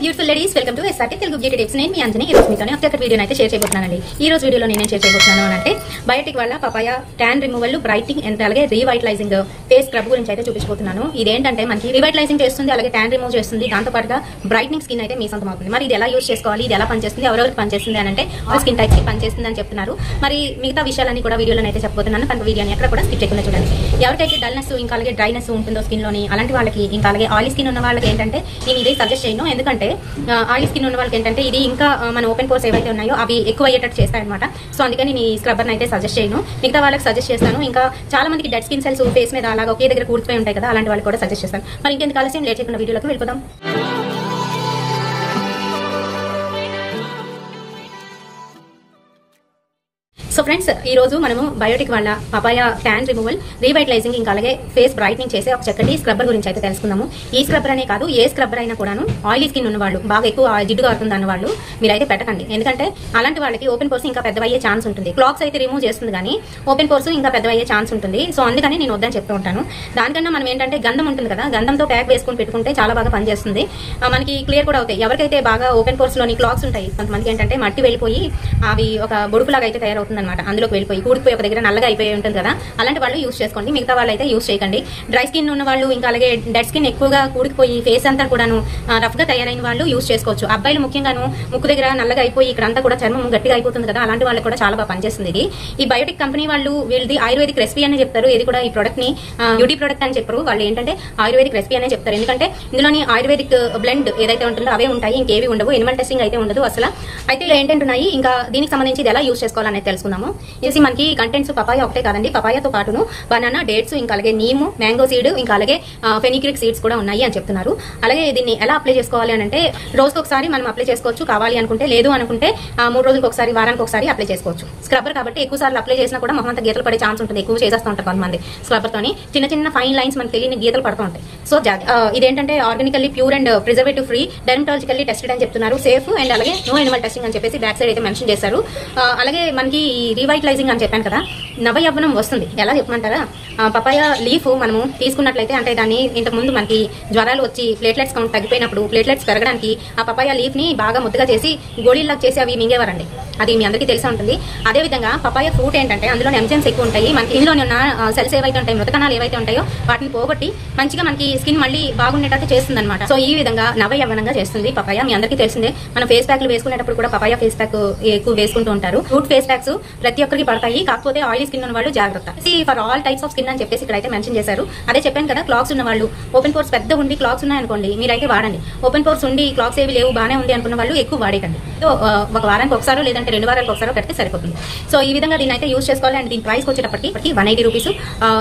Beautiful ladies, welcome to SRT Telugu beauty tips. నేను మీ అంజని. ఈ రోజు మీతోనే ఒక వీడియో అయితే షేర్ చేయబోతున్నానండి. ఈ రోజు వీడియోలో నేను షేర్ చేయబోతున్నాను అంటే బయోటిక్ వాళ్ళ papaya tan removal, brightening and అలాగే రీవైటలైజింగ్ ఫేస్ స్క్రబ్ గురించి అయితే చూపించబోతున్నాను. ఇదేంటంటే మనకి రీవైటలైజింగ్ చేస్తుంది, అలాగే ట్యాన్ రిమూవ్ చేస్తుంది, దాంతో పాటుగా బ్రైట్నింగ్ స్కిన్ అయితే మీ సొంతం అవుతుంది. మరి ఇది ఎలా యూస్ చేసుకోవాలి, ఇది ఎలా పనిచేస్తుంది, ఎవరెవరికి పనిచేస్తుంది అని అంటే ఆ స్కిన్ టైప్ కి పనిచేస్తుంది అని చెప్తున్నారు. మరి మిగతా విషయాలన్నీ కూడా వీడియోలో అయితే చెప్పబోతున్నాను. కనుక వీడియోని ఎక్కడ కూడా స్కిప్ చేయకుండా చూడండి. ఎవరికైతే డల్నెస్ ఇంకా అలాగే డ్రైనెస్ ఉంటుందో స్కిన్ లోని, అలాంటి వాళ్ళకి ఇంకా అలాగే ఆయిల్ స్కిన్ ఉన్న వాళ్ళకి ఏంటంటే నేను ఇదే సజెస్ట్ చేయను. ఎందుకంటే ఆయిల్ స్కిన్ ఉన్న వాళ్ళకి ఏంటంటే ఇది ఇంకా మన ఓపెన్ పోర్స్ ఏవైతే ఉన్నాయో అవి ఎక్కువ అయ్యేటట్టు చేస్తాయన్నమాట. సో అందుకని నేను ఈ స్క్రబ్బర్ అయితే సజెస్ట్ చేయను. మిగతా వాళ్ళకి సజెస్ట్ చేస్తాను. ఇంకా చాలా మందికి డెడ్ స్కిన్ సెల్స్ ఫేస్ మీద అలాగా ఒకే దగ్గర కూర్చుపోయి ఉంటాయి కదా, అలాంటి వాళ్ళకి కూడా సజెస్ట్ చేస్తాను. మరి ఇంకెందుకు ఆలస్యం, లేట్ చేయకుండా వీడియోలోకి వెళ్ళిపోదాం. సో ఫ్రెండ్స్, ఈ రోజు మనము బయోటిక్ వాళ్ళ పపాయ ట్యాన్ రిమూవల్, రీవైటలైజింగ్ ఇంకా అలాగే ఫేస్ బ్రైట్నింగ్ చేసే ఒక చక్కటి స్క్రబ్బర్ గురించి అయితే తెలుసుకుందాము. ఈ స్క్రబ్బర్ అనే కాదు, ఏ స్క్రబ్బర్ అయినా కూడాను ఆయిలీ స్కిన్ ఉన్న వాళ్ళు, బాగా ఎక్కువ జిడ్డుగా అవుతుంది అన్న వాళ్ళు మీరైతే పెట్టకండి. ఎందుకంటే అలాంటి వాళ్ళకి ఓపెన్ పోర్స్ ఇంకా పెద్దవయ్యే ఛాన్స్ ఉంటుంది. క్లాక్స్ అయితే రిమూవ్ చేస్తుంది కానీ ఓపెన్ పోర్స్ ఇంకా పెద్దవయ్యే ఛాన్స్ ఉంటుంది. సో అందుకని నేను వద్దని చెప్తూ ఉంటాను. దానికన్నా మనం ఏంటంటే గంధం ఉంటుంది కదా, గంధంతో ప్యాక్ వేసుకొని పెట్టుకుంటే చాలా బాగా పనిచేస్తుంది. మనకి క్లియర్ కూడా అవుతాయి. ఎవరికైతే బాగా ఓపెన్ పోర్స్ లోని క్లాక్స్ ఉంటాయి, కొంతమందికి ఏంటంటే మట్టి వెళ్ళిపోయి అవి ఒక బొడుపులాగా అయితే తయారవుతుంది అనమాట. అందులోకి వెళ్ళిపోయి కూడిపోయి ఒక దగ్గర నల్లగా అయిపోయి ఉంటుంది కదా, అలాంటి వాళ్ళు యూస్ చేసుకోండి. మిగతా వాళ్ళు అయితే యూస్ చేయకండి. డ్రై స్కిన్ ఉన్న వాళ్ళు ఇంకా అలాగే డెడ్ స్కిన్ ఎక్కువగా కూడిపోయి ఫేస్ అంతా కూడాను రఫ్ గా తయారైన వాళ్ళు యూస్ చేసుకోవచ్చు. అబ్బాయిలు ముఖ్యంగాను ముక్కు దగ్గర నల్లగా అయిపోయి ఇక్కడంతా కూడా చర్మం గట్టిగా అయిపోతుంది కదా, అలాంటి వాళ్ళకి కూడా చాలా బాగా పనిచేస్తుంది ఇది. ఈ బయోటిక్ కంపెనీ వాళ్ళు వీళ్ళది ఆయుర్వేదిక్ రెసిపీ అని చెప్తారు. ఇది కూడా ఈ ప్రొడక్ట్ ని బ్యూటీ ప్రొడక్ట్ అని చెప్పరు. వాళ్ళు ఏంటంటే ఆయుర్వేదిక్ రెసిపీ అనే చెప్తారు. ఎందుకంటే ఇందులోని ఆయుర్వేదిక్ బ్లెండ్ ఏదైతే ఉంటుందో అవే ఉంటాయి, ఇంకేవి ఉండవు. ఎనిమల్ టెస్టింగ్ అయితే ఉండదు అసలు. అయితే ఇలా ఏంటంటే ఉన్నాయి. ఇంకా దీనికి సంబంధించి ఇది ఎలా యూస్ చేసుకోవాలనేది తెలుసుకుందాము. ఇది మనకి కంటెంట్స్ పపాయ ఒకటే కాదండి, పపాయతో పాటును బనానా, డేట్స్ ఇంకా అలాగే నీము, మ్యాంగో సీడ్ ఇంకా అలాగే ఫెనిగ్రిక్ సీడ్స్ కూడా ఉన్నాయి అని చెప్తున్నారు. అలాగే దీన్ని ఎలా అప్లై చేసుకోవాలి అని అంటే రోజుకి ఒకసారి మనం అప్లై చేసుకోవచ్చు కావాలి అనుకుంటే, లేదు అనుకుంటే 3 రోజులకు ఒకసారి, వారానికి ఒకసారి అప్లై చేసుకోవచ్చు. స్క్రబ్బర్ కాబట్టి ఎక్కువ సార్లు అప్లై చేసినా కూడా మొహం అంతా గీతలు పడే ఛాన్స్ ఉంటుంది. ఎక్కువ చేసేస్తూ ఉంటారు కొంతమంది స్క్రబ్బర్ తోని. చిన్న చిన్న ఫైన్ లైన్స్ మనకు తెలియని గీతలు పడుతూ ఉంటాయి. సో ఇదేంటంటే organically pure and preservative free, dermatologically tested అని చెప్తున్నారు. సేఫ్ అండ్ అలాగే నో ఎనిమల్ టెస్టింగ్ అని చెప్పేసి బ్యాక్ సైడ్ అయితే మెన్షన్ చేశారు. అలాగే మనకి ఈ రీవైటలైజింగ్ అని చెప్పాను కదా, నవయవ్వనం వస్తుంది. ఎలా చెప్పమంటారా, పపాయ లీఫ్ మనము తీసుకున్నట్లయితే, అంటే దాన్ని ఇంతకు ముందు మనకి జ్వరాలు వచ్చి ప్లేట్లెట్స్ కౌంట్ తగ్గిపోయినప్పుడు ప్లేట్లెట్స్ పెరగడానికి ఆ పపాయ లీఫ్ ని బాగా ముద్దగా చేసి గోళీల్లాగా చేసి అవి మింగేవారండి. అది మీ అందరికీ తెలిసే ఉంటుంది. అదేవిధంగా పపాయ ఫ్రూట్ ఏంటంటే అందులో ఎంజైమ్స్ ఎక్కువ ఉంటాయి. మనకి ఇందులోనే ఉన్న సెల్స్ ఏవైతే ఉంటాయి, మృతకణాలు ఏవైతే ఉంటాయో వాటిని పోగొట్టి మంచిగా మనకి స్కిన్ మళ్ళీ బాగుండేటట్టు చేస్తుంది అనమాట. సో ఈ విధంగా నవయవ్వనంగా చేస్తుంది పపాయ. మీ అందరికీ తెలిసిందే, మన ఫేస్ ప్యాక్లు వేసుకునేటప్పుడు కూడా పపాయ ఫేస్ ప్యాక్ ఎక్కువ వేసుకుంటూ ఉంటారు. ఫ్రూట్ ఫేస్ ప్యాక్స్ ప్రతి ఒక్కరికి పడతాయి, కాకపోతే ఆయిల్ స్కిన్ ఉన్న వాళ్ళు జాగ్రత్త. For all types of skin అని చెప్పేసి ఇక్కడైతే మెన్షన్ చేశారు. అదే చెప్పాను కదా, క్లాక్స్ ఉన్న వాళ్ళు, ఓపెన్ పోర్స్ పెద్ద ఉండి క్లాక్స్ ఉన్నాయనుకోండి మీరైతే వాడండి. ఓపెన్ పోర్స్ ఉండి క్లాక్స్ ఏవి లేవు బాగానే ఉంది అనుకున్న వాళ్ళు ఎక్కువ వాడేకండి. సో ఒక వారానికి ఒకసారో లేదంటే 2 వారాలకు ఒకసారో పెడితే సరిపోతుంది. సో ఈ విధంగా దీన్ని అయితే యూస్ చేసుకోవాలి. అండ్ దీని ప్రైస్ వచ్చేటప్పటికి 180 రూపీస్.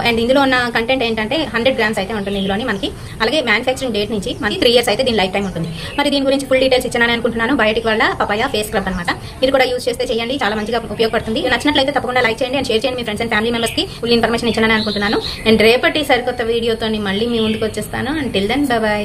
అండ్ ఇందులో ఉన్న కంటెంట్ ఏంటంటే 100 గ్రామ్స్ అయితే ఉంటుంది ఇందులోని మనకి. అలాగే మ్యానుఫ్యాక్చరింగ్ డేట్ నుంచి మనకి 3 ఇయర్స్ అయితే దీని లైఫ్ టైం ఉంటుంది. మరి దీని గురించి ఫుల్ డీటెయిల్స్ ఇచ్చానని అనుకుంటున్నాను. బయోటిక్ వల్ల పపాయ ఫేస్ స్క్రబ్ అనమాట. మీరు కూడా యూస్ చేస్తే చేయండి, చాలా మంచిగా ఉపయోగపడుతుంది. నచ్చినట్లయితే తప్పకుండా లైక్ చేయండి అండ్ షేర్ చేయండి మీ ఫ్రెండ్స్ అండ్ ఫ్యామిలీ మెంబర్స్ కి. ఫుల్ ఇన్ఫర్మేషన్ ఇచ్చానని అనుకుంటున్నాను. అండ్ రేపటి సరికొత్త వీడియోతో మళ్ళీ మీ ముందుకు వచ్చేస్తాను. Until then bye by.